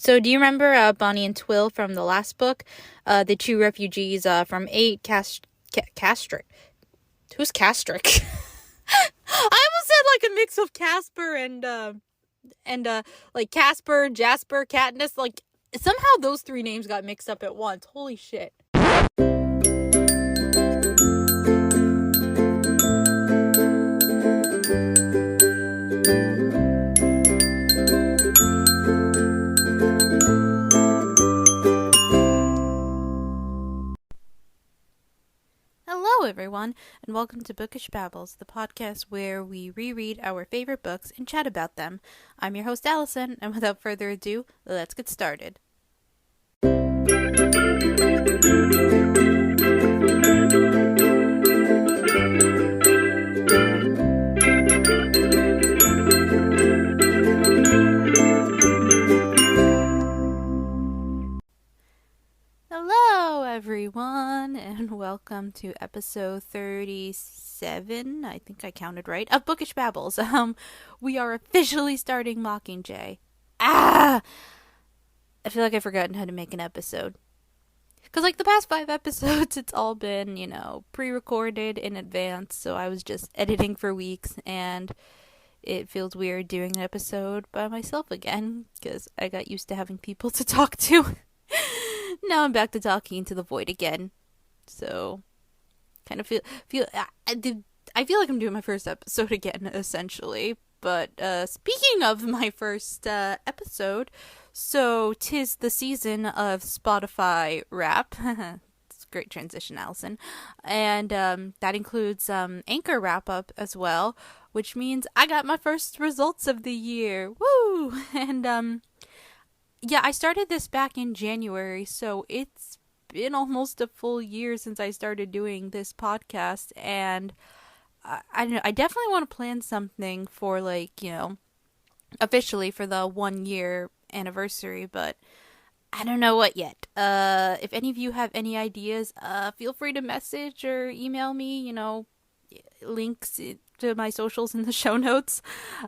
So do you remember Bonnie and Twill from the last book? The two refugees from 8 Castric. Who's Castric? I almost said like a mix of Casper and like Casper, Jasper, Katniss. Like somehow those three names got mixed up at once. Holy shit. Hello, everyone, and welcome to Bookish Babbles, the podcast where we reread our favorite books and chat about them. I'm your host, Allison, and without further ado, let's get started. Hello, everyone, and welcome to episode 37, I think I counted right, of Bookish Babbles. We are officially starting Mockingjay. I feel like I've forgotten how to make an episode. Because, like, the past 5 episodes, it's all been, pre-recorded in advance, so I was just editing for weeks, and it feels weird doing an episode by myself again, because I got used to having people to talk to. Now I'm back to talking to the void again. So, kind of I feel like I'm doing my first episode again, essentially. But, speaking of my first episode, so 'tis the season of Spotify rap. It's a great transition, Allison. And that includes Anchor wrap-up as well, which means I got my first results of the year. Woo! And, yeah, I started this back in January, so it's been almost a full year since I started doing this podcast, and I don't know, I definitely want to plan something for, officially for the 1 year anniversary, but I don't know what yet. If any of you have any ideas, feel free to message or email me, links to my socials in the show notes.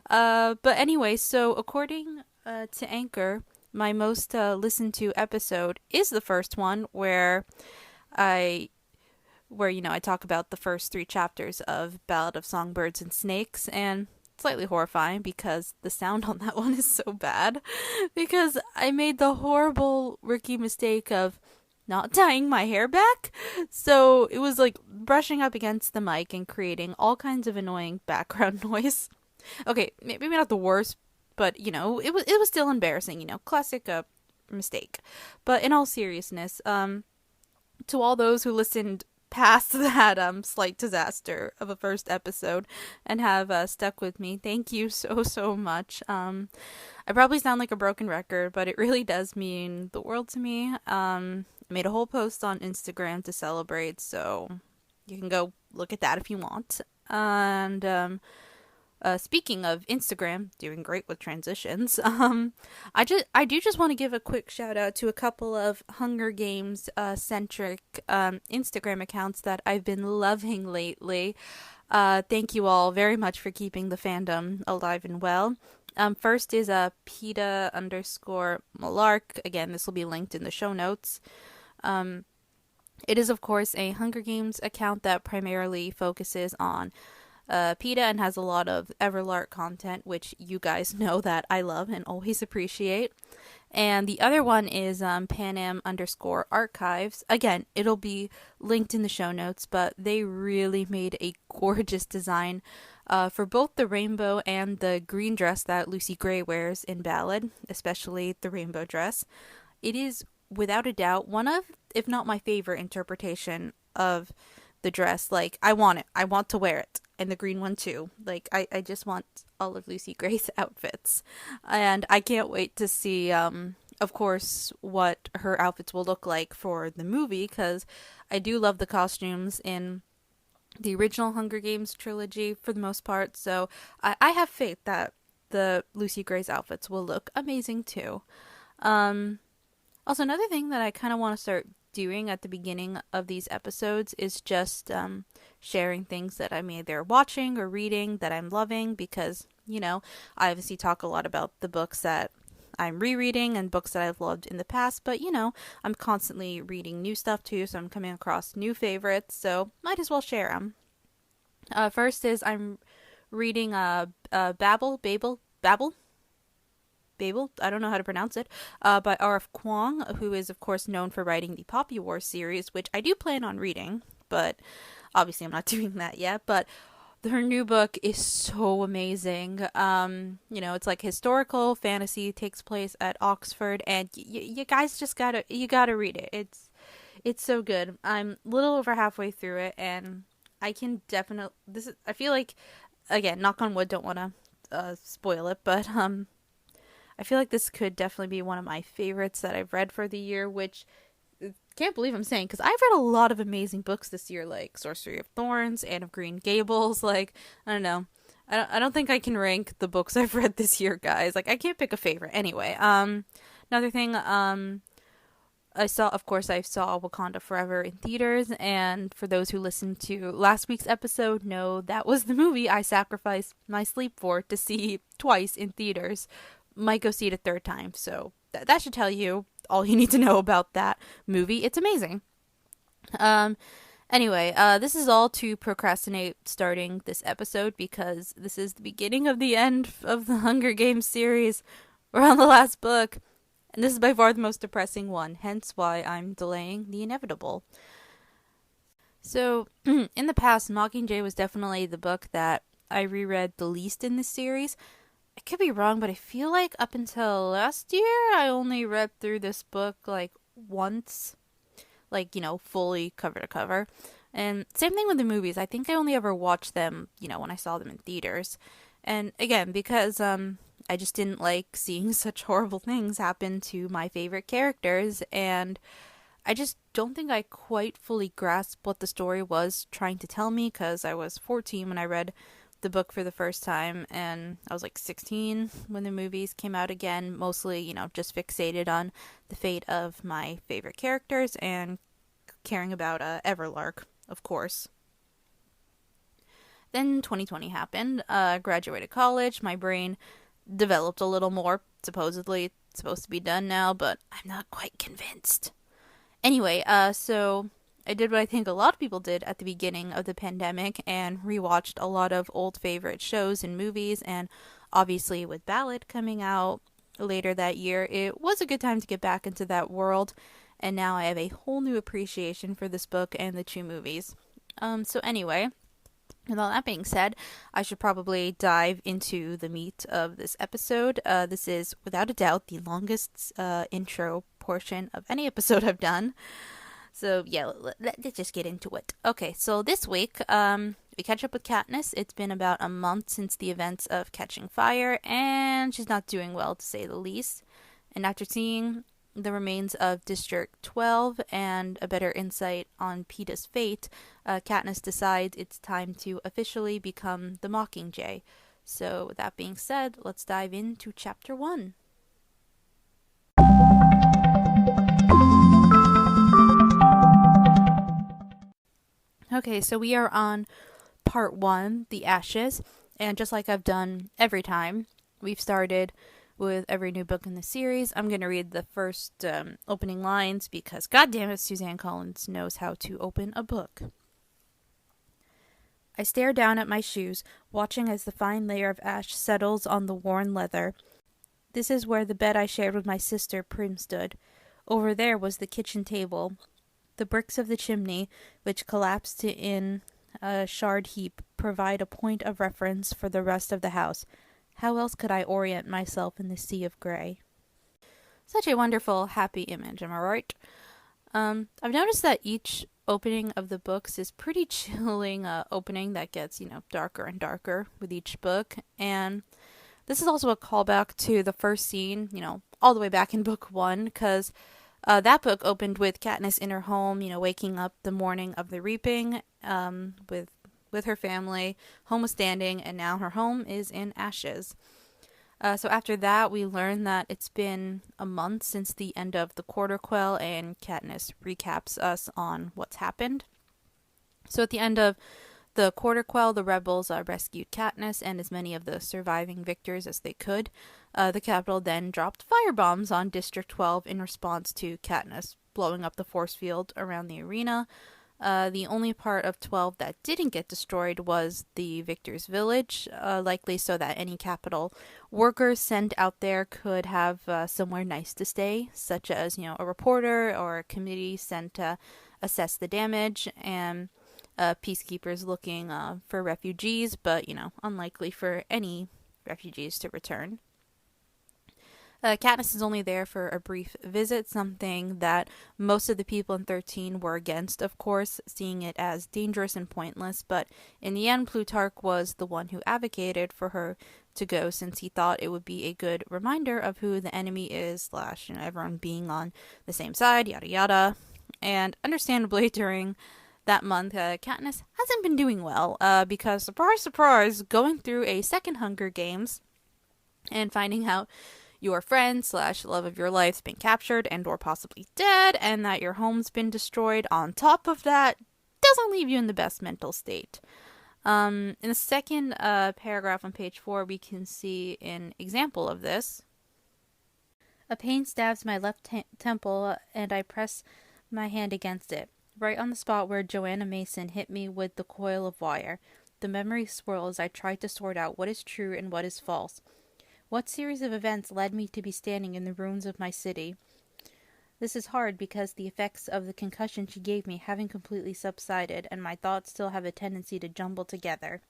But anyway, so according to Anchor, my most listened to episode is the first one where I talk about the first 3 chapters of Ballad of Songbirds and Snakes, and slightly horrifying because the sound on that one is so bad, because I made the horrible rookie mistake of not tying my hair back, so it was like brushing up against the mic and creating all kinds of annoying background noise. Okay, maybe not the worst, but, it was still embarrassing, classic mistake. But in all seriousness, to all those who listened past that slight disaster of a first episode and have stuck with me, thank you so much. I probably sound like a broken record, but it really does mean the world to me. I made a whole post on Instagram to celebrate, so you can go look at that if you want. And, speaking of Instagram, doing great with transitions, I do just want to give a quick shout out to a couple of Hunger Games centric Instagram accounts that I've been loving lately. Thank you all very much for keeping the fandom alive and well. First is PETA_Malark. Again, this will be linked in the show notes. It is, of course, a Hunger Games account that primarily focuses on PETA and has a lot of Everlark content, which you guys know that I love and always appreciate. And the other one is Panam_Archives. Again, it'll be linked in the show notes, but they really made a gorgeous design for both the rainbow and the green dress that Lucy Gray wears in Ballad, especially the rainbow dress. It is, without a doubt, one of, if not my favorite interpretation of the dress. Like, I want it. I want to wear it. And the green one too. Like, I just want all of Lucy Gray's outfits. And I can't wait to see, of course, what her outfits will look like for the movie, because I do love the costumes in the original Hunger Games trilogy for the most part. So I have faith that the Lucy Gray's outfits will look amazing too. Also, another thing that I kind of want to start doing at the beginning of these episodes is just sharing things that I'm either watching or reading that I'm loving, because, I obviously talk a lot about the books that I'm rereading and books that I've loved in the past, but I'm constantly reading new stuff too, so I'm coming across new favorites, so might as well share them. First is I'm reading Babel, I don't know how to pronounce it, by R.F. Kuang, who is, of course, known for writing the Poppy Wars series, which I do plan on reading, but obviously I'm not doing that yet. But her new book is so amazing. It's like historical fantasy, takes place at Oxford, and you guys just gotta read it. It's so good. I'm a little over halfway through it, and I can definitely, I feel like, again, knock on wood, don't want to spoil it, but I feel like this could definitely be one of my favorites that I've read for the year, which can't believe I'm saying, because I've read a lot of amazing books this year, like Sorcery of Thorns, Anne of Green Gables, like, I don't know. I don't think I can rank the books I've read this year, guys. Like, I can't pick a favorite. Anyway, another thing, I saw Wakanda Forever in theaters, and for those who listened to last week's episode, know that was the movie I sacrificed my sleep for to see twice in theaters. Might go see it a third time, so that should tell you all you need to know about that movie. It's amazing. Anyway, this is all to procrastinate starting this episode because this is the beginning of the end of the Hunger Games series. We're on the last book, and this is by far the most depressing one, hence why I'm delaying the inevitable. So, in the past, Mockingjay was definitely the book that I reread the least in this series. I could be wrong, but I feel like up until last year, I only read through this book, like, once. Like, fully cover to cover. And same thing with the movies. I think I only ever watched them, when I saw them in theaters. And again, because, I just didn't like seeing such horrible things happen to my favorite characters. And I just don't think I quite fully grasped what the story was trying to tell me, because I was 14 when I read the book for the first time, and I was like 16 when the movies came out again, mostly, just fixated on the fate of my favorite characters and caring about Everlark, of course. Then 2020 happened, graduated college, my brain developed a little more, supposedly it's supposed to be done now, but I'm not quite convinced. Anyway, so I did what I think a lot of people did at the beginning of the pandemic and rewatched a lot of old favorite shows and movies, and obviously with Ballad coming out later that year, it was a good time to get back into that world, and now I have a whole new appreciation for this book and the two movies. So anyway, with all that being said, I should probably dive into the meat of this episode. This is, without a doubt, the longest intro portion of any episode I've done. So, yeah, let's just get into it. Okay, so this week, we catch up with Katniss. It's been about a month since the events of Catching Fire, and she's not doing well, to say the least. And after seeing the remains of District 12 and a better insight on Peeta's fate, Katniss decides it's time to officially become the Mockingjay. So, with that being said, let's dive into Chapter 1. Okay, so we are on part 1, The Ashes, and just like I've done every time, we've started with every new book in the series. I'm going to read the first opening lines because, goddammit, Suzanne Collins knows how to open a book. I stare down at my shoes, watching as the fine layer of ash settles on the worn leather. This is where the bed I shared with my sister Prim stood. Over there was the kitchen table. The bricks of the chimney, which collapsed in a shard heap, provide a point of reference for the rest of the house. How else could I orient myself in the sea of gray? Such a wonderful, happy image, am I right? I've noticed that each opening of the books is pretty chilling opening that gets, darker and darker with each book. And this is also a callback to the first scene, all the way back in book 1, because that book opened with Katniss in her home, waking up the morning of the reaping, with her family. Home was standing, and now her home is in ashes. So after that, we learn that it's been a month since the end of the Quarter Quell, and Katniss recaps us on what's happened. So at the end of The Quarter Quell, the rebels rescued Katniss and as many of the surviving victors as they could. The capital then dropped firebombs on District 12 in response to Katniss blowing up the force field around the arena. The only part of 12 that didn't get destroyed was the victor's village, likely so that any capital workers sent out there could have somewhere nice to stay, such as, a reporter or a committee sent to assess the damage, and peacekeepers looking for refugees, but, unlikely for any refugees to return. Katniss is only there for a brief visit, something that most of the people in 13 were against, of course, seeing it as dangerous and pointless, but in the end, Plutarch was the one who advocated for her to go since he thought it would be a good reminder of who the enemy is, / everyone being on the same side, yada yada. And understandably, during that month, Katniss hasn't been doing well, because, surprise, surprise, going through a second Hunger Games and finding out your friend / love of your life's been captured and or possibly dead, and that your home's been destroyed on top of that, doesn't leave you in the best mental state. In the second paragraph on page 4, we can see an example of this. A pain stabs my left temple, and I press my hand against it, right on the spot where Joanna Mason hit me with the coil of wire. The memory swirls. I try to sort out what is true and what is false. What series of events led me to be standing in the ruins of my city? This is hard because the effects of the concussion she gave me haven't completely subsided, and my thoughts still have a tendency to jumble together.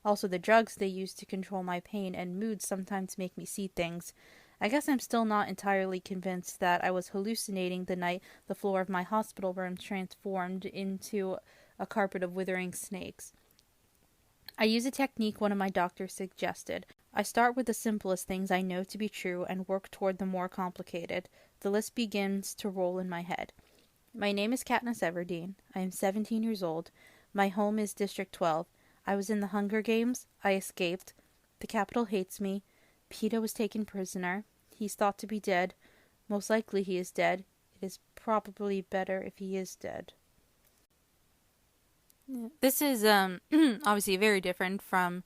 Also, the drugs they use to control my pain and mood sometimes make me see things. I guess I'm still not entirely convinced that I was hallucinating the night the floor of my hospital room transformed into a carpet of withering snakes. I use a technique one of my doctors suggested. I start with the simplest things I know to be true and work toward the more complicated. The list begins to roll in my head. My name is Katniss Everdeen. I am 17 years old. My home is District 12. I was in the Hunger Games. I escaped. The Capitol hates me. Peeta was taken prisoner. He's thought to be dead. Most likely he is dead. It is probably better if he is dead. This is obviously very different from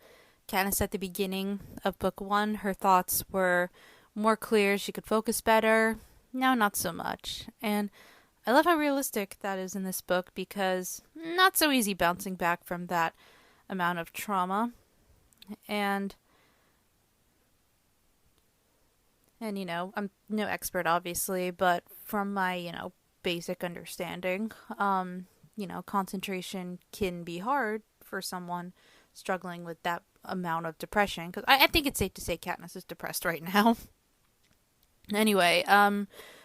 Katniss at the beginning of book 1. Her thoughts were more clear. She could focus better. Now, not so much. And I love how realistic that is in this book because not so easy bouncing back from that amount of trauma. And I'm no expert, obviously, but from my, basic understanding, concentration can be hard for someone struggling with that amount of depression, because I think it's safe to say Katniss is depressed right now. Anyway,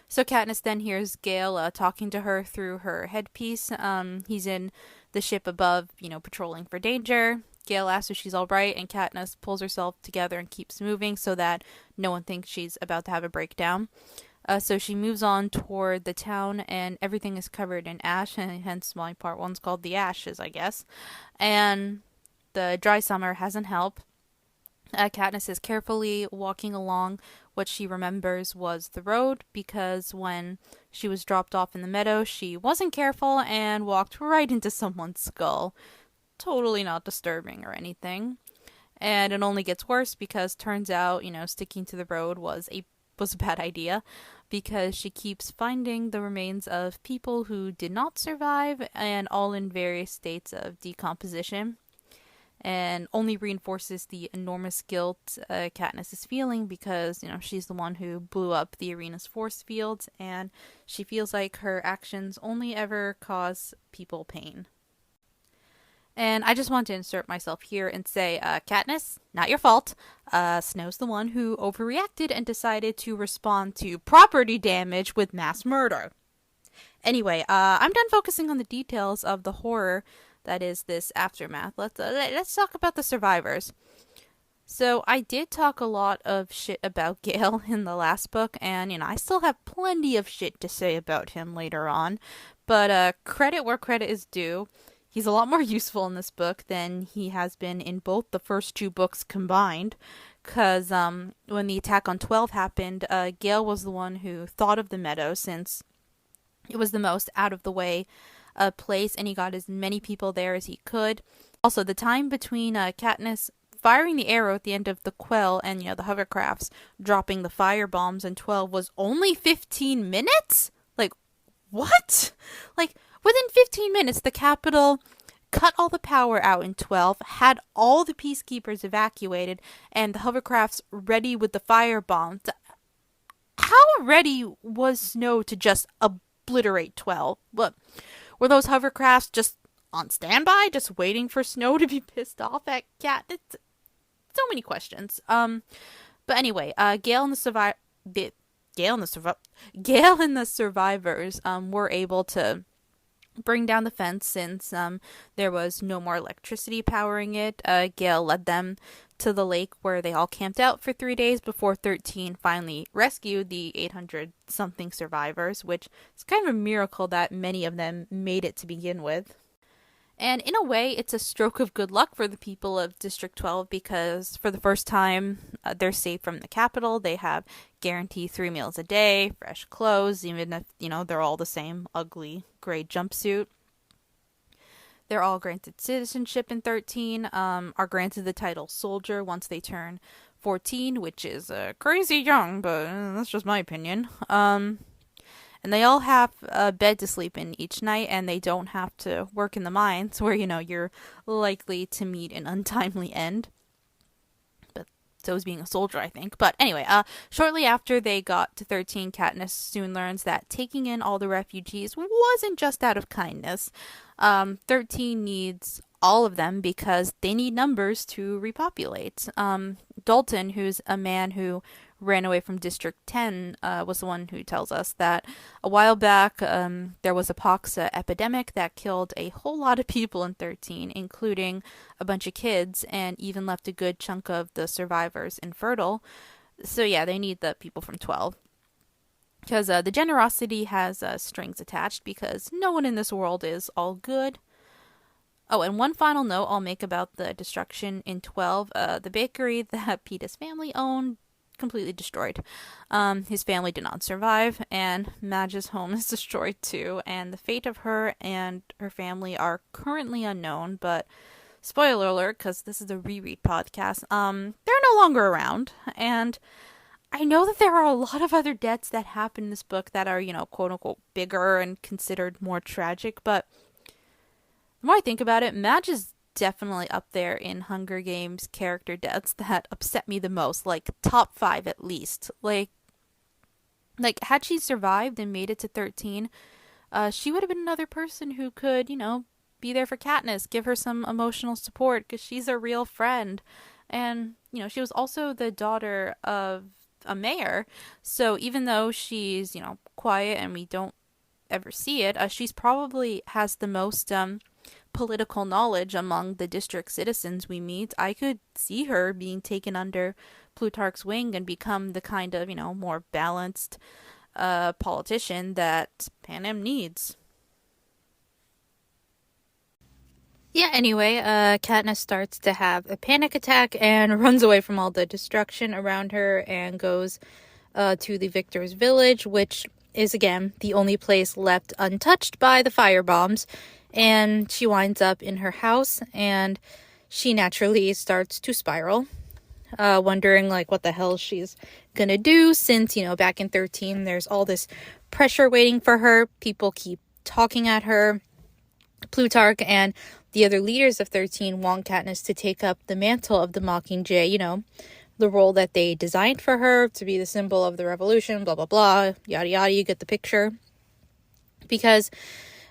so Katniss then hears Gale talking to her through her headpiece. He's in the ship above, patrolling for danger. Gale asks if she's all right, and Katniss pulls herself together and keeps moving so that no one thinks she's about to have a breakdown. So she moves on toward the town, and everything is covered in ash, and hence why part 1's called The Ashes, I guess. And the dry summer hasn't helped. Katniss is carefully walking along what she remembers was the road, because when she was dropped off in the meadow, she wasn't careful and walked right into someone's skull. Totally not disturbing or anything. And it only gets worse because turns out, sticking to the road was a bad idea, because she keeps finding the remains of people who did not survive, and all in various states of decomposition, and only reinforces the enormous guilt Katniss is feeling because, she's the one who blew up the arena's force fields, and she feels like her actions only ever cause people pain. And I just want to insert myself here and say, Katniss, not your fault. Snow's the one who overreacted and decided to respond to property damage with mass murder. Anyway, I'm done focusing on the details of the horror that is this aftermath. Let's talk about the survivors. So I did talk a lot of shit about Gale in the last book, and I still have plenty of shit to say about him later on. But credit where credit is due. He's a lot more useful in this book than he has been in both the first 2 books combined. Because when the attack on 12 happened, Gale was the one who thought of the meadow, since it was the most out of the way place, and he got as many people there as he could. Also, the time between Katniss firing the arrow at the end of the Quell and, the hovercrafts dropping the fire bombs in 12 was only 15 minutes? Like, what? Like, within 15 minutes, the Capitol cut all the power out in 12, had all the peacekeepers evacuated, and the hovercrafts ready with the fire bombs. How ready was Snow to just obliterate 12? But were those hovercrafts just on standby, just waiting for Snow to be pissed off at Katniss? So many questions. But anyway, Gale and the survivors were able to bring down the fence since there was no more electricity powering it. Gale led them to the lake where they all camped out for 3 days before 13 finally rescued the 800-something survivors, which is kind of a miracle that many of them made it to begin with. And in a way, it's a stroke of good luck for the people of District 12 because for the first time, they're safe from the Capitol. They have guaranteed 3 meals a day, fresh clothes, even if, they're all the same ugly gray jumpsuit. They're all granted citizenship in 13, are granted the title soldier once they turn 14, which is crazy young, but that's just my opinion. And they all have a bed to sleep in each night, and they don't have to work in the mines where, you're likely to meet an untimely end. But so is being a soldier, I think. But anyway, shortly after they got to 13, Katniss soon learns that taking in all the refugees wasn't just out of kindness. 13 needs all of them because they need numbers to repopulate. Dalton, who's a man who ran away from District 10, was the one who tells us that a while back there was a pox epidemic that killed a whole lot of people in 13, including a bunch of kids, and even left a good chunk of the survivors infertile. So yeah, they need the people from 12. Because the generosity has strings attached, because no one in this world is all good. Oh, and one final note I'll make about the destruction in 12. The bakery that Peeta's family owned, completely destroyed. His family did not survive, and Madge's home is destroyed too, and the fate of her and her family are currently unknown, but spoiler alert, because this is a reread podcast, they're no longer around, and I know that there are a lot of other deaths that happen in this book that are, quote-unquote bigger and considered more tragic, but the more I think about it, Madge is definitely up there in Hunger Games character deaths that upset me the most, like top 5 at least. Like had she survived and made it to 13, she would have been another person who could, be there for Katniss, give her some emotional support because she's a real friend. And, she was also the daughter of a mayor, so even though she's, quiet and we don't ever see it, she's probably has the most political knowledge among the district citizens we meet. I could see her being taken under Plutarch's wing and become the kind of, more balanced politician that Panem needs. Yeah, anyway, Katniss starts to have a panic attack and runs away from all the destruction around her and goes to the Victor's village, which is, again, the only place left untouched by the firebombs. And she winds up in her house, and she naturally starts to spiral, wondering, what the hell she's gonna do, since, back in 13, there's all this pressure waiting for her. People keep talking at her. Plutarch and the other leaders of 13 want Katniss to take up the mantle of the Mockingjay, the role that they designed for her to be the symbol of the revolution, blah, blah, blah, yada, yada, you get the picture. Because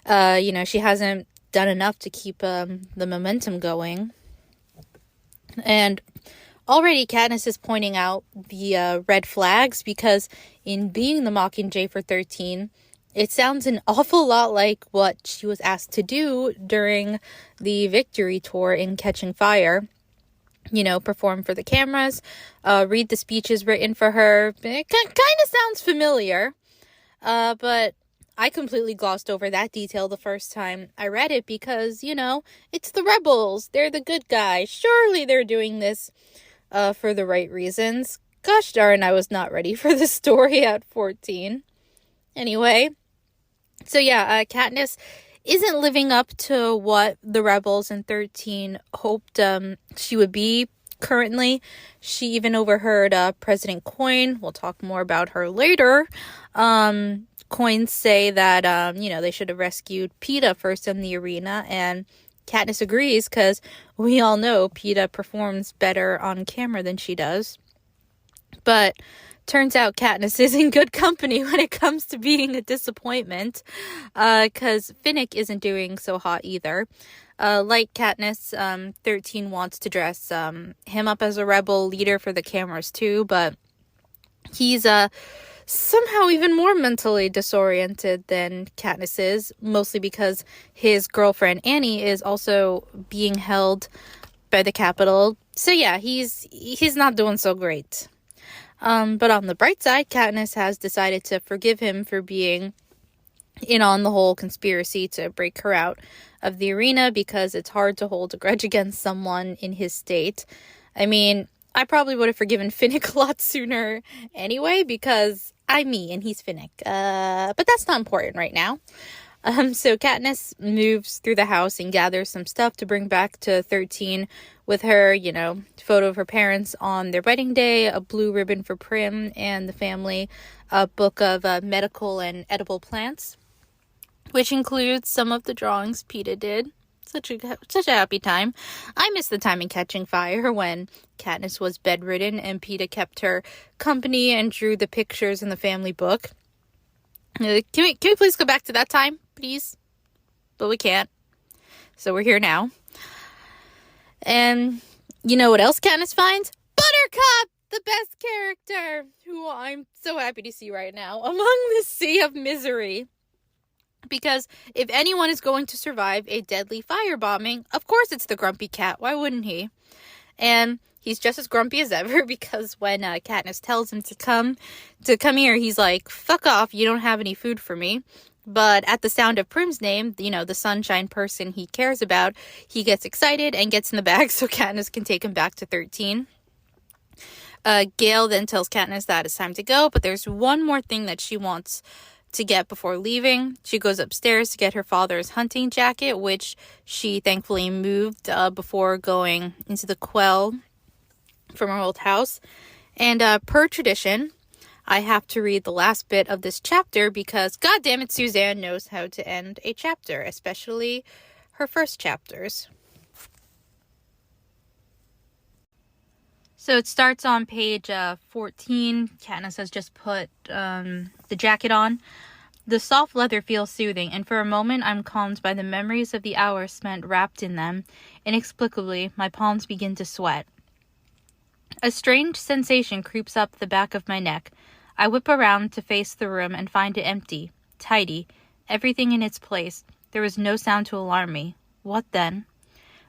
she hasn't done enough to keep the momentum going. And already Katniss is pointing out the red flags, because in being the Mockingjay for 13, it sounds an awful lot like what she was asked to do during the victory tour in Catching Fire. Perform for the cameras, read the speeches written for her. It kind of sounds familiar, but I completely glossed over that detail the first time I read it because, it's the rebels. They're the good guys. Surely they're doing this for the right reasons. Gosh darn, I was not ready for this story at 14. Anyway, so yeah, Katniss isn't living up to what the rebels in 13 hoped she would be currently. She even overheard President Coin, we'll talk more about her later, Coin say that, they should have rescued PETA first in the arena, and Katniss agrees because we all know PETA performs better on camera than she does. But turns out Katniss is in good company when it comes to being a disappointment, because Finnick isn't doing so hot either. Like Katniss, 13 wants to dress him up as a rebel leader for the cameras too, but he's somehow even more mentally disoriented than Katniss is, mostly because his girlfriend Annie is also being held by the Capitol. So yeah, he's not doing so great. But on the bright side, Katniss has decided to forgive him for being in on the whole conspiracy to break her out of the arena, because it's hard to hold a grudge against someone in his state. I mean, I probably would have forgiven Finnick a lot sooner anyway, because I'm me and he's Finnick. But that's not important right now. So Katniss moves through the house and gathers some stuff to bring back to 13 with her, photo of her parents on their wedding day, a blue ribbon for Prim and the family, a book of medical and edible plants, which includes some of the drawings PETA did. Such a happy time. I miss the time in Catching Fire when Katniss was bedridden and PETA kept her company and drew the pictures in the family book. Can we please go back to that time, please? But we can't. So we're here now. And you know what else Katniss finds? Buttercup, the best character, who I'm so happy to see right now among this sea of misery. Because if anyone is going to survive a deadly firebombing, of course it's the grumpy cat. Why wouldn't he? And he's just as grumpy as ever, because when Katniss tells him to come here, he's like, fuck off, you don't have any food for me. But at the sound of Prim's name, the sunshine person he cares about, he gets excited and gets in the bag so Katniss can take him back to 13. Gale then tells Katniss that it's time to go, but there's one more thing that she wants to get before leaving. She goes upstairs to get her father's hunting jacket, which she thankfully moved before going into the quell from her old house. And per tradition, I have to read the last bit of this chapter because, goddammit, Suzanne knows how to end a chapter, especially her first chapters. So it starts on page 14. Katniss has just put the jacket on. The soft leather feels soothing, and for a moment I'm calmed by the memories of the hours spent wrapped in them. Inexplicably, my palms begin to sweat. A strange sensation creeps up the back of my neck. I whip around to face the room and find it empty, tidy, everything in its place. There is no sound to alarm me. What then?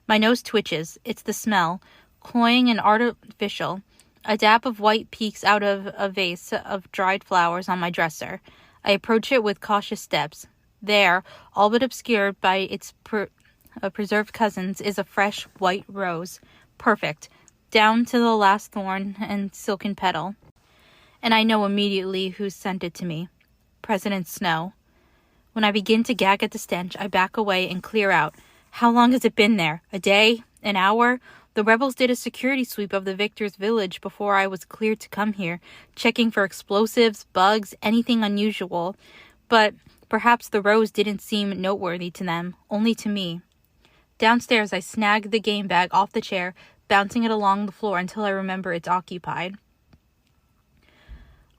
My nose twitches. It's the smell. Cloying and artificial. A dab of white peeks out of a vase of dried flowers on my dresser. I approach it with cautious steps. There, all but obscured by its preserved cousins, is a fresh white rose. Perfect. Down to the last thorn and silken petal. And I know immediately who sent it to me. President Snow. When I begin to gag at the stench, I back away and clear out. How long has it been there? A day? An hour? The rebels did a security sweep of the Victor's village before I was cleared to come here, checking for explosives, bugs, anything unusual. But perhaps the rose didn't seem noteworthy to them, only to me. Downstairs, I snag the game bag off the chair, bouncing it along the floor until I remember it's occupied.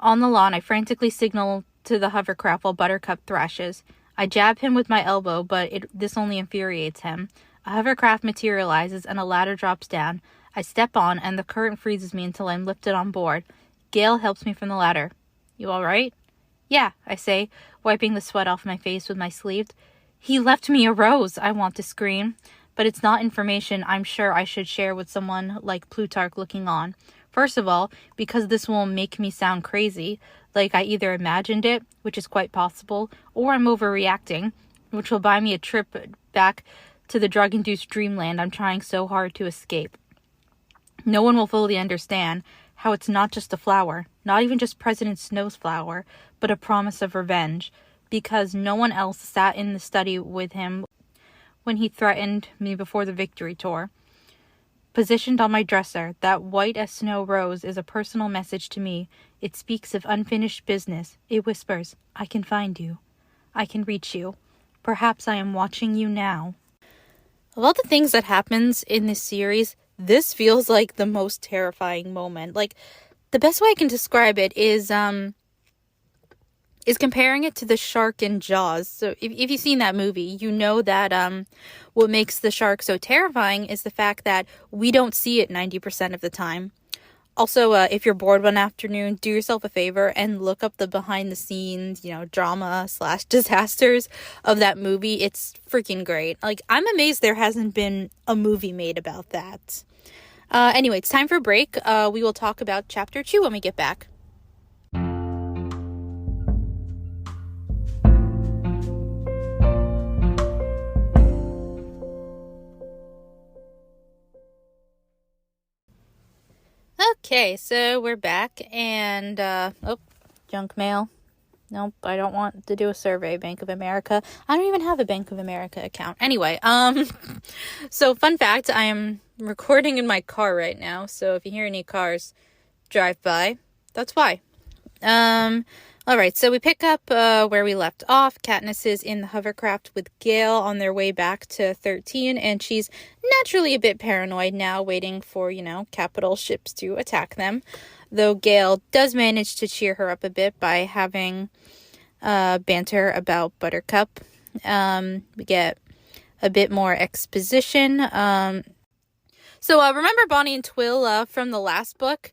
On the lawn, I frantically signal to the hovercraft while Buttercup thrashes. I jab him with my elbow, but this only infuriates him. A hovercraft materializes and a ladder drops down. I step on and the current freezes me until I'm lifted on board. Gale helps me from the ladder. You all right? Yeah, I say, wiping the sweat off my face with my sleeve. He left me a rose, I want to scream. But it's not information I'm sure I should share with someone like Plutarch looking on. First of all, because this will make me sound crazy, like I either imagined it, which is quite possible, or I'm overreacting, which will buy me a trip back to the drug-induced dreamland I'm trying so hard to escape. No one will fully understand how it's not just a flower, not even just President Snow's flower, but a promise of revenge. because no one else sat in the study with him when he threatened me before the victory tour. Positioned on my dresser, that white as snow rose is a personal message to me. It speaks of unfinished business. It whispers, I can find you. I can reach you. Perhaps I am watching you now. Of all the things that happens in this series, this feels like the most terrifying moment. Like, the best way I can describe it is comparing it to the shark in Jaws. So if you've seen that movie, you know that what makes the shark so terrifying is the fact that we don't see it 90% of the time. Also, if you're bored one afternoon, do yourself a favor and look up the behind the scenes, drama / disasters of that movie. It's freaking great. Like, I'm amazed there hasn't been a movie made about that. Anyway, it's time for a break. We will talk about chapter 2 when we get back. Okay, so we're back, and, junk mail. Nope, I don't want to do a survey, Bank of America. I don't even have a Bank of America account. Anyway, so fun fact, I am recording in my car right now, so if you hear any cars drive by, that's why. Alright, so we pick up where we left off. Katniss is in the hovercraft with Gale on their way back to 13, and she's naturally a bit paranoid now, waiting for, capital ships to attack them. Though Gale does manage to cheer her up a bit by having banter about Buttercup. We get a bit more exposition. So remember Bonnie and Twill from the last book?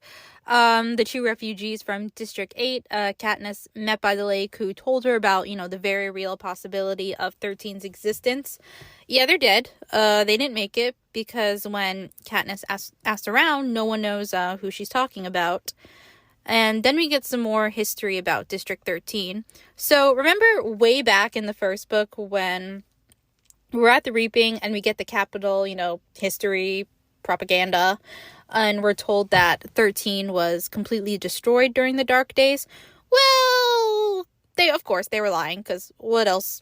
The two refugees from District 8, Katniss met by the lake, who told her about, the very real possibility of 13's existence. Yeah, they're dead. They didn't make it because when Katniss asked around, no one knows who she's talking about. And then we get some more history about District 13. So remember way back in the first book when we're at the Reaping and we get the Capitol, history, propaganda, and we're told that 13 was completely destroyed during the Dark Days. Well, they were lying, because what else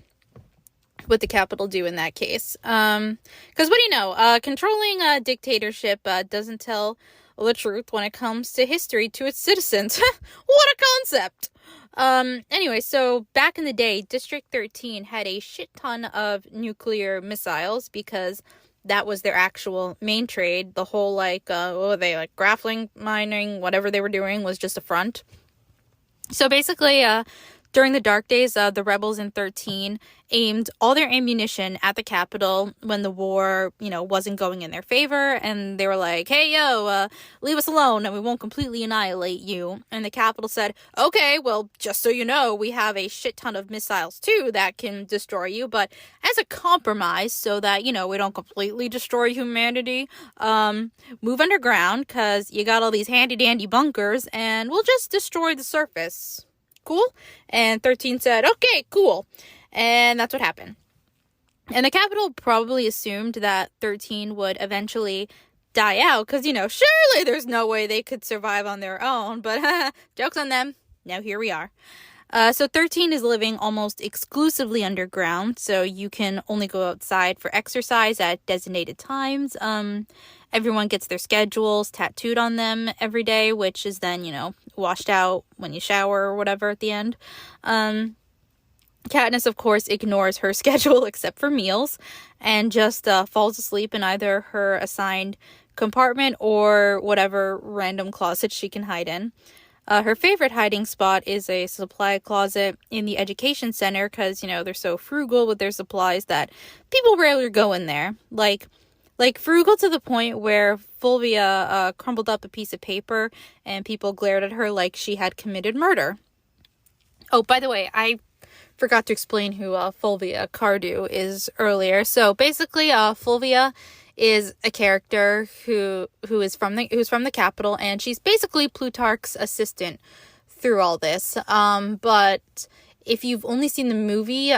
would the Capitol do in that case? Because what do you know? Controlling a dictatorship doesn't tell the truth when it comes to history to its citizens. What a concept! Anyway, so back in the day, District 13 had a shit ton of nuclear missiles because that was their actual main trade. The whole, grappling mining, whatever they were doing was just a front. So basically, during the Dark Days, the rebels in 13 aimed all their ammunition at the Capitol when the war, wasn't going in their favor. And they were like, hey, leave us alone and we won't completely annihilate you. And the Capitol said, okay, well, just so you know, we have a shit ton of missiles too that can destroy you. But as a compromise, so that, we don't completely destroy humanity, move underground, because you got all these handy dandy bunkers and we'll just destroy the surface. Cool? And 13 said, okay, cool. And that's what happened. And the Capitol probably assumed that 13 would eventually die out, because, surely there's no way they could survive on their own. But joke's on them. Now here we are. So 13 is living almost exclusively underground, so you can only go outside for exercise at designated times. Everyone gets their schedules tattooed on them every day, which is then, washed out when you shower or whatever at the end. Katniss, of course, ignores her schedule except for meals and just falls asleep in either her assigned compartment or whatever random closet she can hide in. Her favorite hiding spot is a supply closet in the education center because, they're so frugal with their supplies that people rarely go in there. Like frugal to the point where Fulvia crumbled up a piece of paper and people glared at her like she had committed murder. Oh, by the way, I forgot to explain who Fulvia Cardew is earlier. So basically, Fulvia is a character who's from the Capitol, and she's basically Plutarch's assistant through all this. But if you've only seen the movie,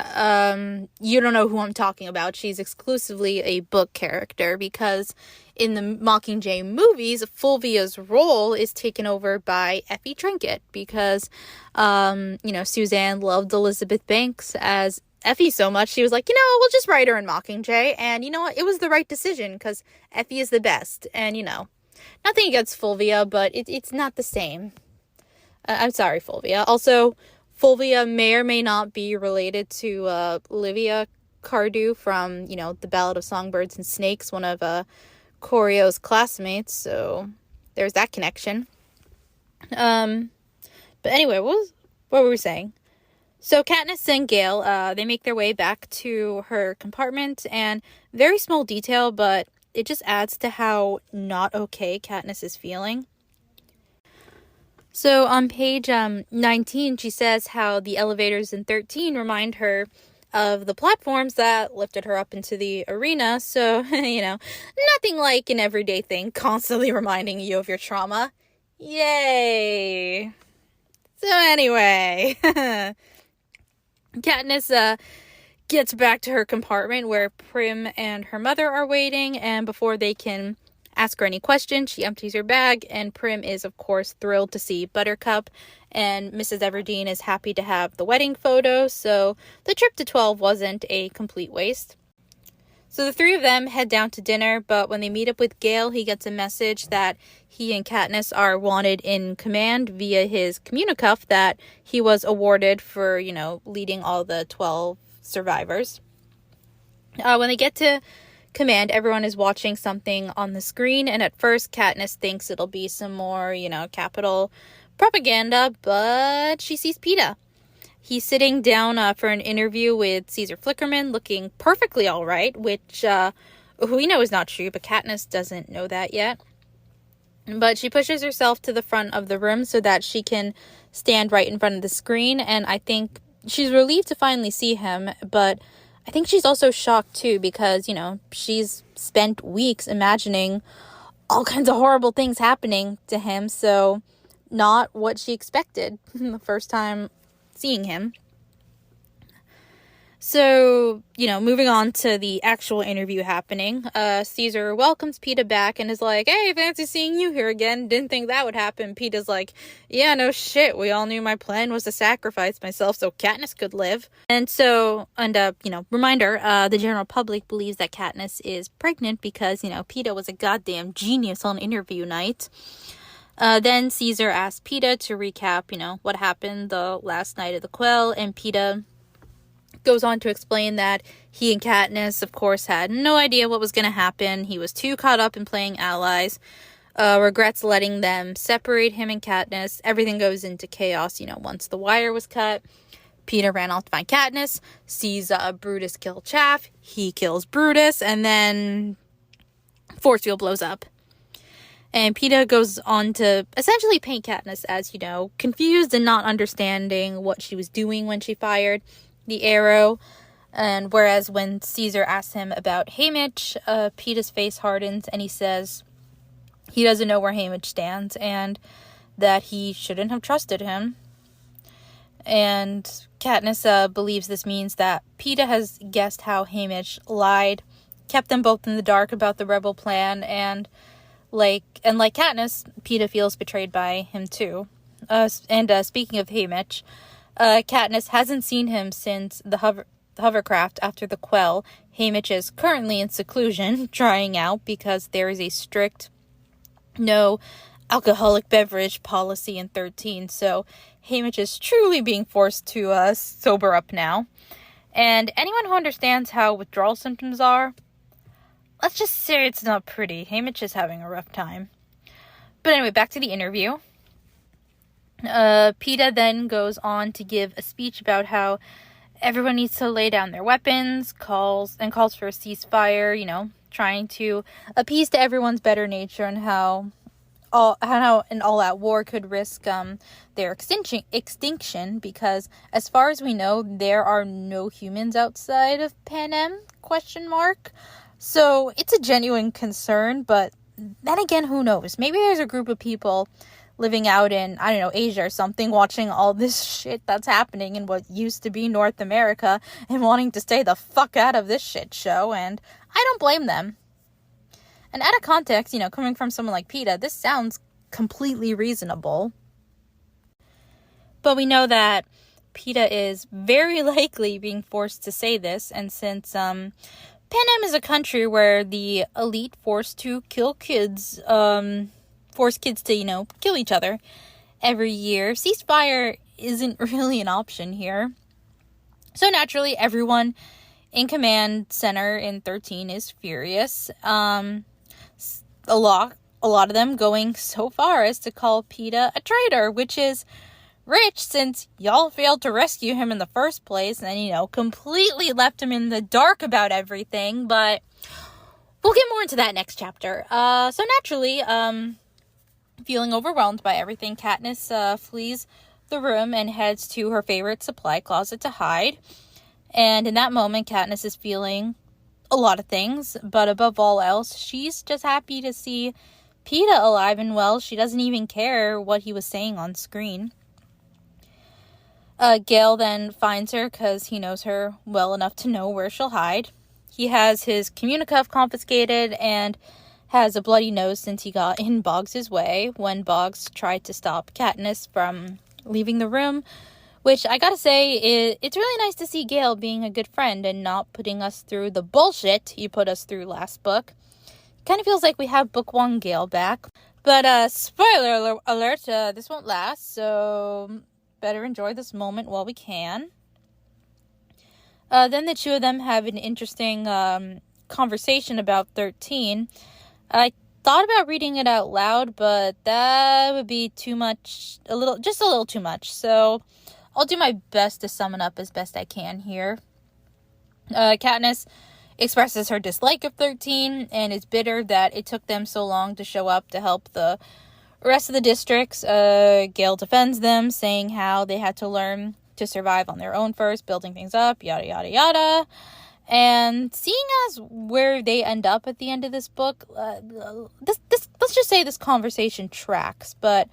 you don't know who I'm talking about. She's exclusively a book character because in the Mockingjay movies, Fulvia's role is taken over by Effie Trinket because, Suzanne loved Elizabeth Banks as Effie so much, she was like, we'll just write her in Mockingjay, and you know what, it was the right decision, because Effie is the best, and nothing against Fulvia, but it's not the same. I'm sorry, Fulvia. Also, Fulvia may or may not be related to Olivia Cardew from, The Ballad of Songbirds and Snakes, one of Corio's classmates, so there's that connection. But anyway, what were we saying? So Katniss and Gale, they make their way back to her compartment, and very small detail, but it just adds to how not okay Katniss is feeling. So on page 19, she says how the elevators in 13 remind her of the platforms that lifted her up into the arena. So, nothing like an everyday thing constantly reminding you of your trauma. Yay! So anyway, Katniss gets back to her compartment where Prim and her mother are waiting, and before they can ask her any questions, she empties her bag, and Prim is, of course, thrilled to see Buttercup, and Mrs. Everdeen is happy to have the wedding photo, so the trip to 12 wasn't a complete waste. So the three of them head down to dinner, but when they meet up with Gale, he gets a message that he and Katniss are wanted in command via his communicuff that he was awarded for, leading all the 12 survivors. When they get to command, everyone is watching something on the screen, and at first Katniss thinks it'll be some more, capital propaganda, but she sees Peeta. He's sitting down for an interview with Caesar Flickerman, looking perfectly all right, which we know is not true, but Katniss doesn't know that yet. But she pushes herself to the front of the room so that she can stand right in front of the screen, and I think she's relieved to finally see him, but I think she's also shocked too because, she's spent weeks imagining all kinds of horrible things happening to him, so not what she expected the first time seeing him. So, moving on to the actual interview happening, Caesar welcomes Peeta back and is like, hey, fancy seeing you here again. Didn't think that would happen. Peeta's like, yeah, no shit. We all knew my plan was to sacrifice myself so Katniss could live. And so, reminder, the general public believes that Katniss is pregnant because, Peeta was a goddamn genius on interview night. Then Caesar asks Peeta to recap, what happened the last night of the Quell, and Peeta goes on to explain that he and Katniss, of course, had no idea what was going to happen. He was too caught up in playing allies, regrets letting them separate him and Katniss. Everything goes into chaos, once the wire was cut. Peeta ran off to find Katniss, sees Brutus kill Chaff, he kills Brutus, and then force field blows up. And Peeta goes on to essentially paint Katniss as, confused and not understanding what she was doing when she fired the arrow. And whereas when Caesar asks him about Haymitch, Peeta's face hardens and he says he doesn't know where Haymitch stands and that he shouldn't have trusted him. And Katniss believes this means that Peeta has guessed how Haymitch lied, kept them both in the dark about the rebel plan, and like Katniss, Peeta feels betrayed by him too. Speaking of Haymitch, Katniss hasn't seen him since the hovercraft after the Quell. Haymitch is currently in seclusion, trying out because there is a strict no alcoholic beverage policy in 13. So Haymitch is truly being forced to sober up now. And anyone who understands how withdrawal symptoms are, let's just say it's not pretty. Haymitch is having a rough time. But anyway, back to the interview. Peeta then goes on to give a speech about how everyone needs to lay down their weapons, calls for a ceasefire, trying to appease to everyone's better nature and how an all-out war could risk their extinction because as far as we know, there are no humans outside of Panem, ? So it's a genuine concern, but then again, who knows? Maybe there's a group of people living out in, Asia or something, watching all this shit that's happening in what used to be North America and wanting to stay the fuck out of this shit show, and I don't blame them. And out of context, coming from someone like PETA, this sounds completely reasonable. But we know that PETA is very likely being forced to say this, and since Panem is a country where the elite force to kill kids, force kids to, kill each other every year, ceasefire isn't really an option here. So naturally, everyone in command center in 13 is furious. A lot of them going so far as to call PETA a traitor, which is rich since y'all failed to rescue him in the first place and, completely left him in the dark about everything. But we'll get more into that next chapter. So naturally, feeling overwhelmed by everything, Katniss flees the room and heads to her favorite supply closet to hide. And in that moment, Katniss is feeling a lot of things, but above all else, she's just happy to see PETA alive and well. She doesn't even care what he was saying on screen. Gale then finds her because he knows her well enough to know where she'll hide. He has his communicuff confiscated and has a bloody nose since he got in Boggs' way when Boggs tried to stop Katniss from leaving the room, which I gotta say, it's really nice to see Gale being a good friend and not putting us through the bullshit he put us through last book. Kind of feels like we have Book 1 Gale back. But, spoiler alert, this won't last, so better enjoy this moment while we can. Then the two of them have an interesting conversation about 13. I thought about reading it out loud, but that would be too much, just a little too much. So I'll do my best to sum it up as best I can here. Katniss expresses her dislike of 13 and is bitter that it took them so long to show up to help the rest of the districts. Gale defends them, saying how they had to learn to survive on their own first, building things up, yada, yada, yada. And seeing as where they end up at the end of this book, this let's just say this conversation tracks. But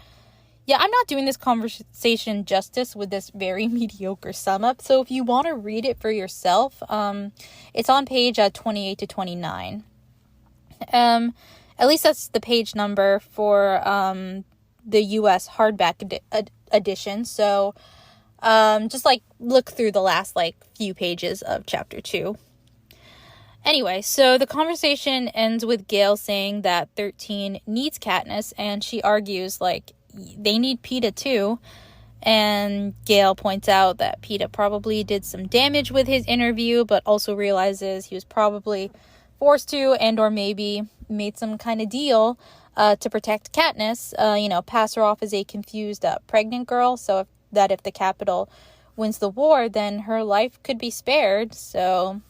yeah, I'm not doing this conversation justice with this very mediocre sum up. So if you want to read it for yourself, it's on page 28 to 29. At least that's the page number for the U.S. hardback edition. So just look through the last few pages of chapter 2. Anyway, so the conversation ends with Gale saying that 13 needs Katniss, and she argues they need PETA too. And Gale points out that PETA probably did some damage with his interview, but also realizes he was probably forced to and or maybe made some kind of deal to protect Katniss, pass her off as a confused pregnant girl, so if the Capitol wins the war, then her life could be spared. So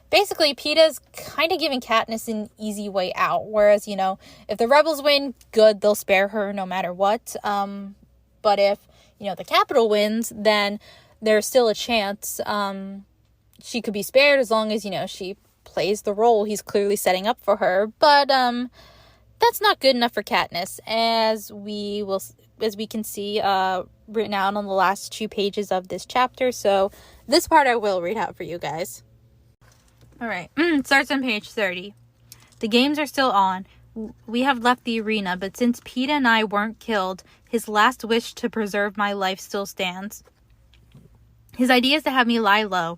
basically, PETA's kind of giving Katniss an easy way out, whereas, if the rebels win, good, they'll spare her no matter what. But if, the Capitol wins, then there's still a chance she could be spared as long as, she plays the role he's clearly setting up for her. But that's not good enough for Katniss, as we can see written out on the last 2 pages of this chapter. So this part I will read out for you guys. All right, starts on page 30. The games are still on. We have left the arena, but since PETA and I weren't killed, his last wish to preserve my life still stands. His idea is to have me lie low,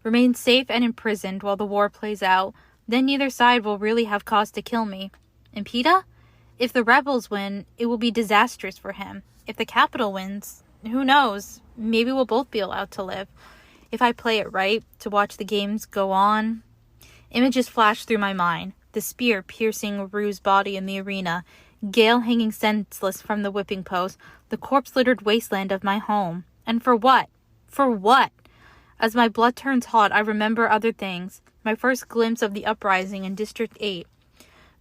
remain safe and imprisoned while the war plays out. Then neither side will really have cause to kill me. And PETA? If the rebels win, it will be disastrous for him. If the Capitol wins, who knows? Maybe we'll both be allowed to live. If I play it right, to watch the games go on. Images flash through my mind. The spear piercing Rue's body in the arena. Gale hanging senseless from the whipping post. The corpse-littered wasteland of my home. And for what? For what? As my blood turns hot, I remember other things. My first glimpse of the uprising in District 8.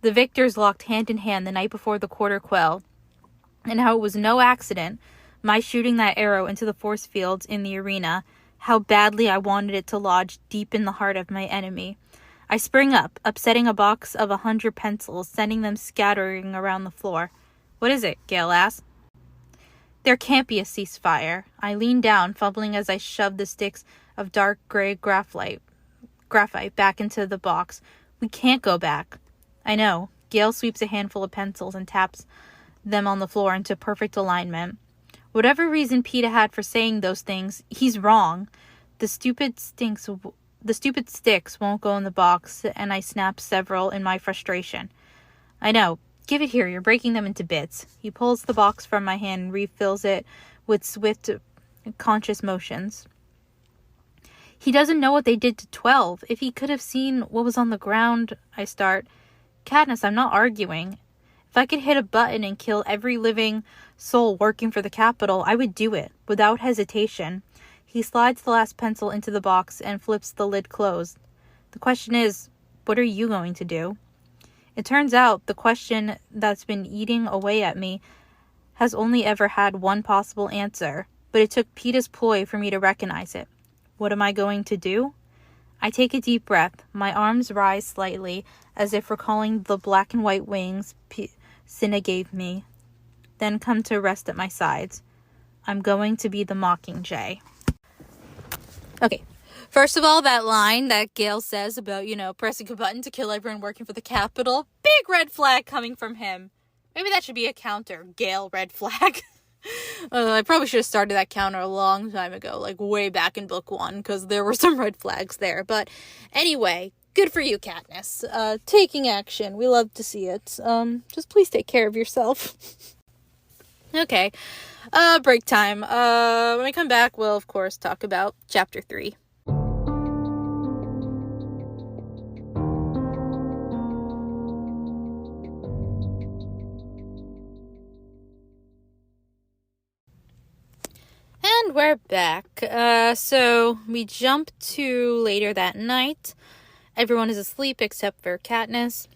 The victors locked hand in hand the night before the quarter quell. And how it was no accident, my shooting that arrow into the force fields in the arena. How badly I wanted it to lodge deep in the heart of my enemy. I spring up, upsetting a box of 100 pencils, sending them scattering around the floor. What is it? Gale asked. There can't be a ceasefire. I lean down, fumbling as I shove the sticks of dark gray graphite back into the box. We can't go back. I know. Gale sweeps a handful of pencils and taps them on the floor into perfect alignment. Whatever reason Peeta had for saying those things, he's wrong. The stupid sticks won't go in the box, and I snap several in my frustration. I know. Give it here. You're breaking them into bits. He pulls the box from my hand and refills it with swift, conscious motions. He doesn't know what they did to 12. If he could have seen what was on the ground, I start. Katniss, I'm not arguing. If I could hit a button and kill every living soul working for the Capitol, I would do it, without hesitation. He slides the last pencil into the box and flips the lid closed. The question is, what are you going to do? It turns out the question that's been eating away at me has only ever had one possible answer, but it took Peeta's ploy for me to recognize it. What am I going to do? I take a deep breath. My arms rise slightly, as if recalling the black and white wings Cinna gave me, then come to rest at my sides. I'm going to be the Mockingjay. Okay, first of all, that line that Gale says about, pressing a button to kill everyone working for the Capitol, big red flag coming from him. Maybe that should be a counter. Gale, red flag. I probably should have started that counter a long time ago, like way back in book 1, because there were some red flags there. But anyway, good for you, Katniss. Taking action. We love to see it. Just please take care of yourself. Okay. Break time. When we come back, we'll, of course, talk about Chapter 3. And we're back. So we jump to later that night. Everyone is asleep except for Katniss.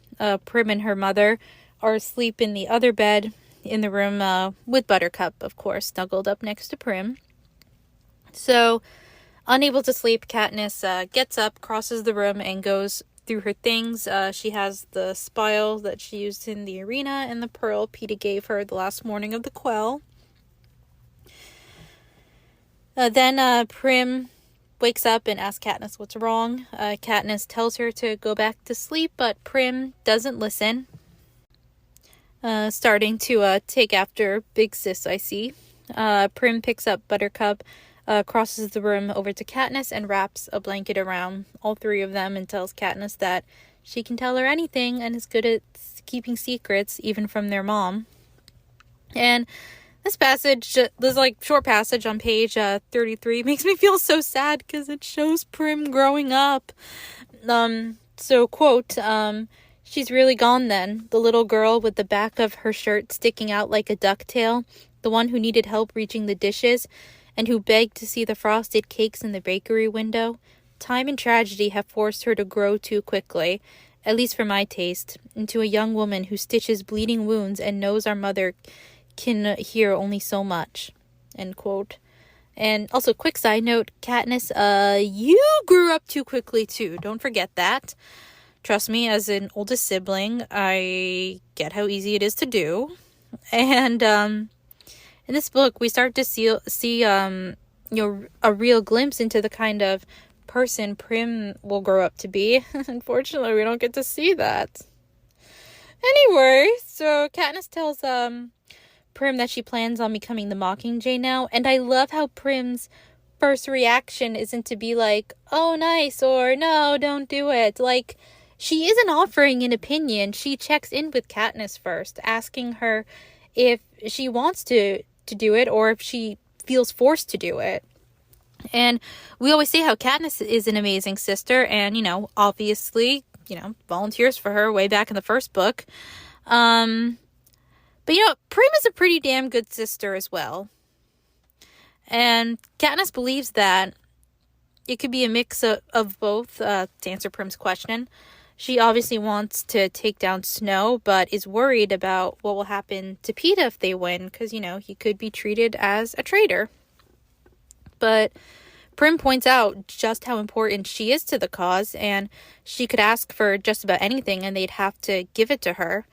Prim and her mother are asleep in the other bed in the room with Buttercup, of course, snuggled up next to Prim. So, unable to sleep, Katniss gets up, crosses the room, and goes through her things. She has the spile that she used in the arena and the pearl Peeta gave her the last morning of the Quell. Then Prim wakes up and asks Katniss what's wrong. Katniss tells her to go back to sleep, but Prim doesn't listen. Starting to take after Big Sis, I see. Prim picks up Buttercup, crosses the room over to Katniss, and wraps a blanket around all three of them and tells Katniss that she can tell her anything and is good at keeping secrets, even from their mom. And this passage, this short passage on page 33, makes me feel so sad because it shows Prim growing up. So, quote, she's really gone then, the little girl with the back of her shirt sticking out like a ducktail, the one who needed help reaching the dishes, and who begged to see the frosted cakes in the bakery window. Time and tragedy have forced her to grow too quickly, at least for my taste, into a young woman who stitches bleeding wounds and knows our mother can hear only so much, end quote. And also, quick side note, Katniss, you grew up too quickly too. Don't forget that. Trust me, as an oldest sibling, I get how easy it is to do. And in this book, we start to see a real glimpse into the kind of person Prim will grow up to be. Unfortunately, we don't get to see that. Anyway, so Katniss tells Prim that she plans on becoming the Mockingjay now, and I love how Prim's first reaction isn't to be like, oh, nice, or no, don't do it. Like, she isn't offering an opinion. She checks in with Katniss first, asking her if she wants to do it or if she feels forced to do it. And we always say how Katniss is an amazing sister and, obviously, volunteers for her way back in the first book. But, Prim is a pretty damn good sister as well. And Katniss believes that it could be a mix of both, to answer Prim's question. She obviously wants to take down Snow, but is worried about what will happen to Peeta if they win, because, he could be treated as a traitor. But Prim points out just how important she is to the cause, and she could ask for just about anything, and they'd have to give it to her.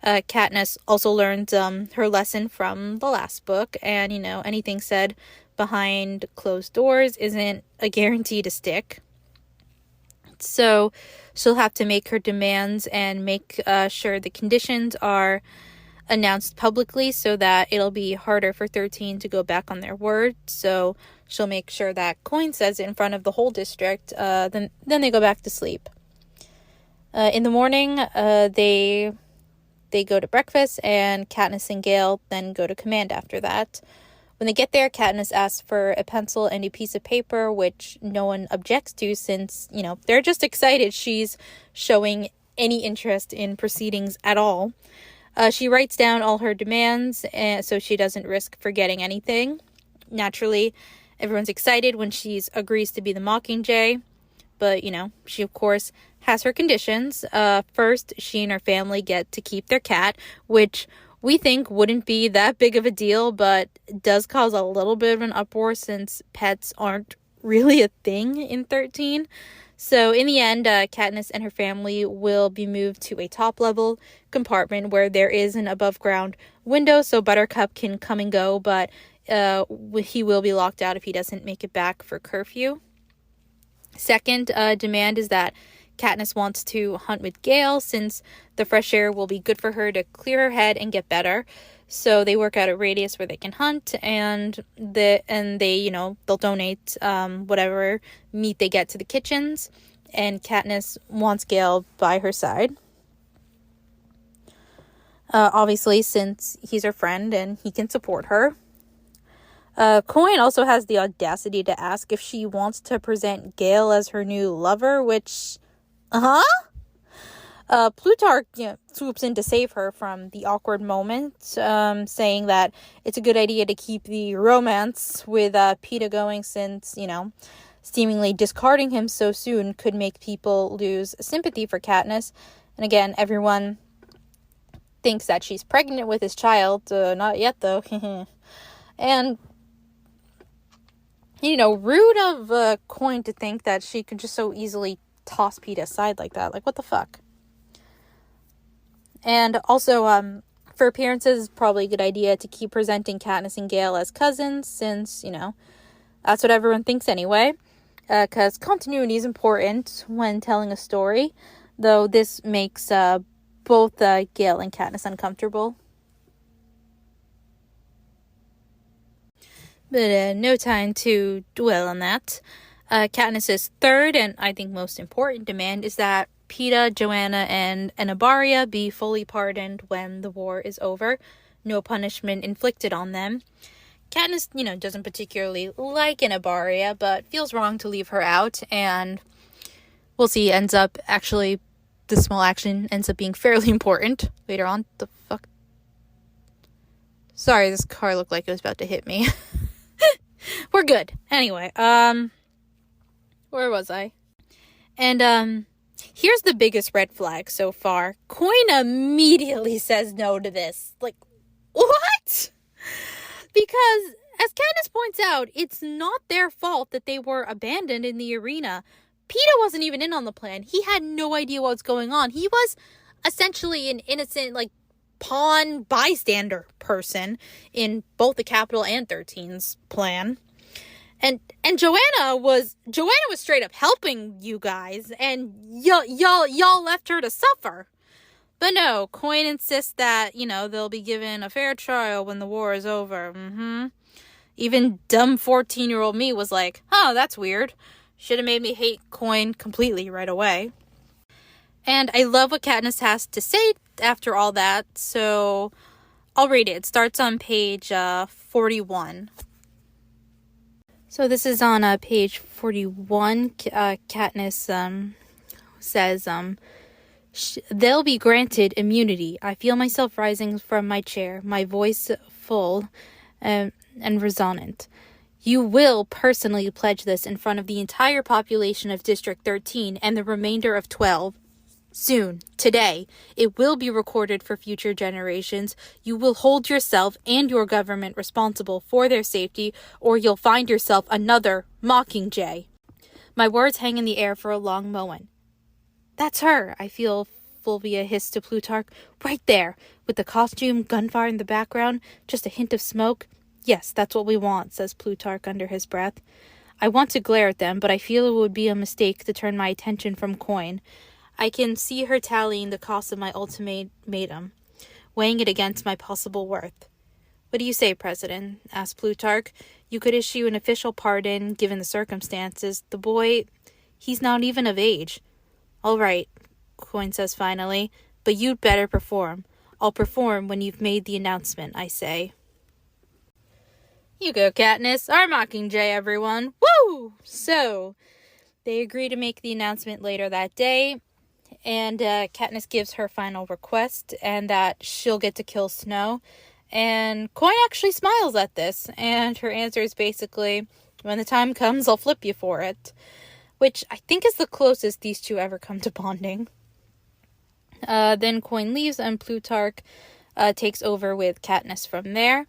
Katniss also learned her lesson from the last book, and, anything said behind closed doors isn't a guarantee to stick. So she'll have to make her demands and make sure the conditions are announced publicly so that it'll be harder for 13 to go back on their word. So she'll make sure that Coin says it in front of the whole district. Then they go back to sleep. In the morning, they go to breakfast, and Katniss and Gale then go to command after that. When they get there, Katniss asks for a pencil and a piece of paper, which no one objects to since, they're just excited she's showing any interest in proceedings at all. She writes down all her demands so she doesn't risk forgetting anything. Naturally, everyone's excited when she agrees to be the Mockingjay, but, she, of course, has her conditions. First, she and her family get to keep their cat, which we think wouldn't be that big of a deal, but does cause a little bit of an uproar since pets aren't really a thing in 13. So in the end, Katniss and her family will be moved to a top-level compartment where there is an above-ground window so Buttercup can come and go, but he will be locked out if he doesn't make it back for curfew. Second demand is that Katniss wants to hunt with Gale since the fresh air will be good for her to clear her head and get better. So they work out a radius where they can hunt, and they they'll donate whatever meat they get to the kitchens. And Katniss wants Gale by her side. Obviously, since he's her friend and he can support her. Coin also has the audacity to ask if she wants to present Gale as her new lover, which... Plutarch swoops in to save her from the awkward moment, saying that it's a good idea to keep the romance with Peeta going since, seemingly discarding him so soon could make people lose sympathy for Katniss. And again, everyone thinks that she's pregnant with his child. Not yet, though. And, rude of Coin to think that she could just so easily toss Peeta aside like that. Like, what the fuck? And also, for appearances, probably a good idea to keep presenting Katniss and Gale as cousins, since, that's what everyone thinks anyway. Because continuity is important when telling a story, though this makes both Gale and Katniss uncomfortable. But no time to dwell on that. Katniss's third and I think most important demand is that Peeta, Joanna, and Anabaria be fully pardoned when the war is over. No punishment inflicted on them. Katniss, doesn't particularly like Anabaria, but feels wrong to leave her out, and we'll see, this small action ends up being fairly important later on. The fuck? Sorry, this car looked like it was about to hit me. We're good. Anyway, where was I? And, here's the biggest red flag so far. Coin immediately says no to this. Like, what? Because, as Katniss points out, it's not their fault that they were abandoned in the arena. Peeta wasn't even in on the plan. He had no idea what was going on. He was essentially an innocent, pawn bystander person in both the Capital and 13's plan. And Joanna was straight up helping you guys, and y'all left her to suffer. But no, Coin insists that, they'll be given a fair trial when the war is over. Even dumb 14-year-old me was like, that's weird. Should have made me hate Coin completely right away. And I love what Katniss has to say after all that, so I'll read it. It starts on page 41. So this is on page 41. Katniss says, they'll be granted immunity. I feel myself rising from my chair, my voice full and resonant. You will personally pledge this in front of the entire population of District 13 and the remainder of 12. Soon, today, it will be recorded for future generations. You will hold yourself and your government responsible for their safety, or you'll find yourself another Mockingjay. My words hang in the air for a long moment. That's her, I feel Fulvia hiss to Plutarch. Right there, with the costume, gunfire in the background, just a hint of smoke. Yes, that's what we want, says Plutarch under his breath. I want to glare at them, but I feel it would be a mistake to turn my attention from Coin. I can see her tallying the cost of my ultimatum, weighing it against my possible worth. What do you say, President? Asked Plutarch. You could issue an official pardon, given the circumstances. The boy, he's not even of age. All right, Coin says finally, but you'd better perform. I'll perform when you've made the announcement, I say. You go, Katniss. Our Mockingjay, everyone. Woo! So, they agree to make the announcement later that day, and Katniss gives her final request, and that she'll get to kill Snow. And Coin actually smiles at this, and her answer is basically, when the time comes, I'll flip you for it. Which I think is the closest these two ever come to bonding. Then Coin leaves, and Plutarch takes over with Katniss from there.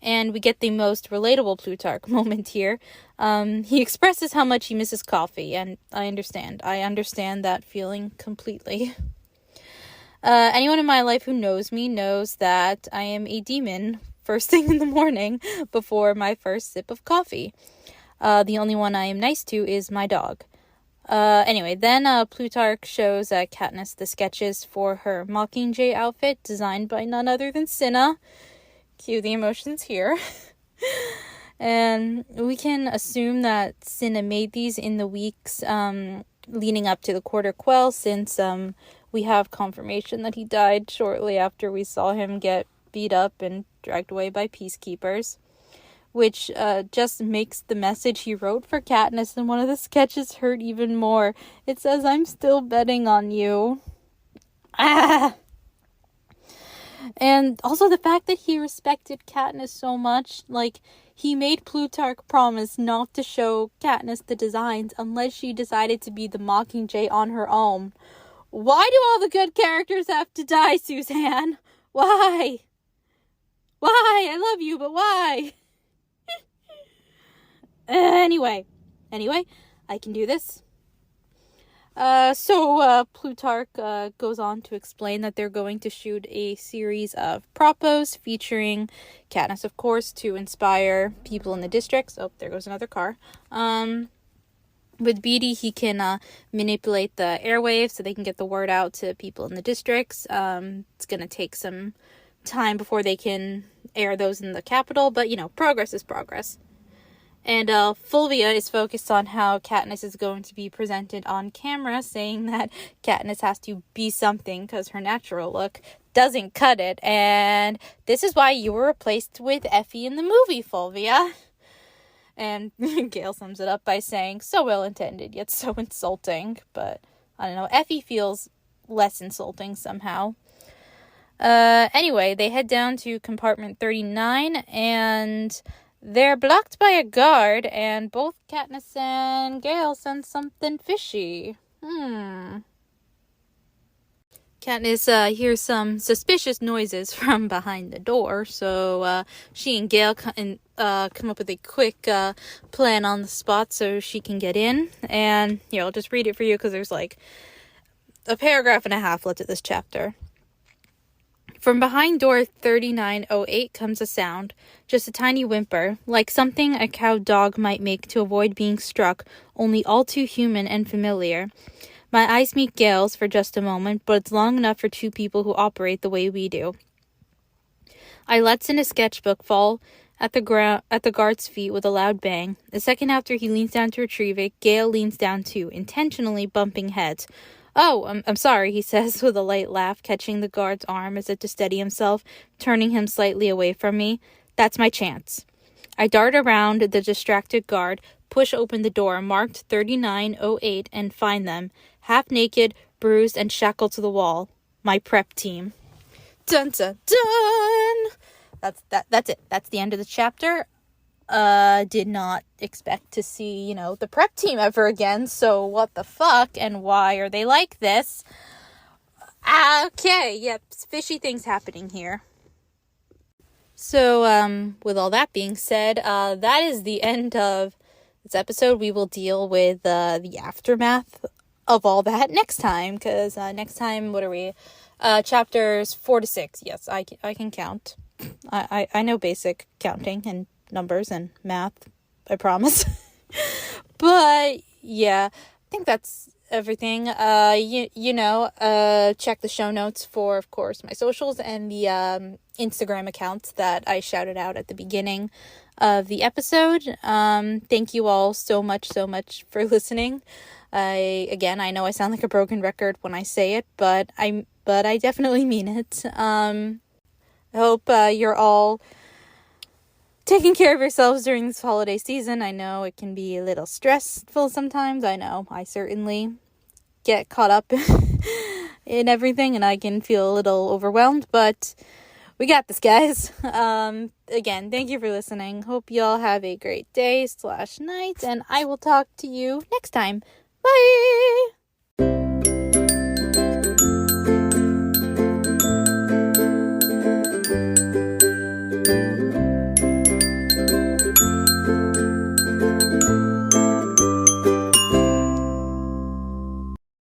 And we get the most relatable Plutarch moment here. He expresses how much he misses coffee, and I understand. I understand that feeling completely. Anyone in my life who knows me knows that I am a demon first thing in the morning before my first sip of coffee. The only one I am nice to is my dog. Anyway, then Plutarch shows Katniss the sketches for her Mockingjay outfit designed by none other than Cinna. Cue the emotions here. And we can assume that Cinna made these in the weeks leading up to the Quarter Quell, since we have confirmation that he died shortly after we saw him get beat up and dragged away by peacekeepers, which just makes the message he wrote for Katniss in one of the sketches hurt even more. It says, "I'm still betting on you." Ah! And also the fact that he respected Katniss so much, like, he made Plutarch promise not to show Katniss the designs unless she decided to be the Mockingjay on her own. Why do all the good characters have to die, Suzanne? Why? Why? I love you, but why? Anyway, I can do this. So Plutarch goes on to explain that they're going to shoot a series of propos featuring Katniss, of course, to inspire people in the districts. Oh, there goes another car. With Beetee, he can manipulate the airwaves so they can get the word out to people in the districts. It's going to take some time before they can air those in the capital, but, progress is progress. And Fulvia is focused on how Katniss is going to be presented on camera, saying that Katniss has to be something because her natural look doesn't cut it. And this is why you were replaced with Effie in the movie, Fulvia. And Gale sums it up by saying, so well-intended, yet so insulting. But, I don't know, Effie feels less insulting somehow. Anyway, they head down to compartment 39, and they're blocked by a guard, and both Katniss and Gale sense something fishy. Katniss hears some suspicious noises from behind the door, so she and Gale come up with a quick plan on the spot so she can get in. And I'll just read it for you because there's like a paragraph and a half left of this chapter. From behind door 3908 comes a sound, just a tiny whimper, like something a cowed dog might make to avoid being struck, only all too human and familiar. My eyes meet Gale's for just a moment, but it's long enough for two people who operate the way we do. I lets in a sketchbook fall at the guard's feet with a loud bang. A second after he leans down to retrieve it, Gale leans down too, intentionally bumping heads. Oh, I'm sorry, he says with a light laugh, catching the guard's arm as if to steady himself, turning him slightly away from me. That's my chance. I dart around the distracted guard, push open the door marked 3908, and find them, half naked, bruised, and shackled to the wall. My prep team. Dun dun dun! That's it. That's the end of the chapter. Did not expect to see, the prep team ever again, so what the fuck, and why are they like this? Okay, yep, fishy things happening here. So, with all that being said, that is the end of this episode. We will deal with the aftermath of all that next time, because next time, what are we? Chapters 4 to 6. Yes, I can count. I know basic counting and numbers and math, I promise. But yeah, I think that's everything. Check the show notes for, of course, my socials and the Instagram accounts that I shouted out at the beginning of the episode. Thank you all so much for listening. I know I sound like a broken record when I say it, but I definitely mean it. I hope you're all taking care of yourselves during this holiday season. I know it can be a little stressful sometimes. I know I certainly get caught up in everything and I can feel a little overwhelmed, but we got this, guys. Again, thank you for listening. Hope y'all have a great day / night, and I will talk to you next time. Bye!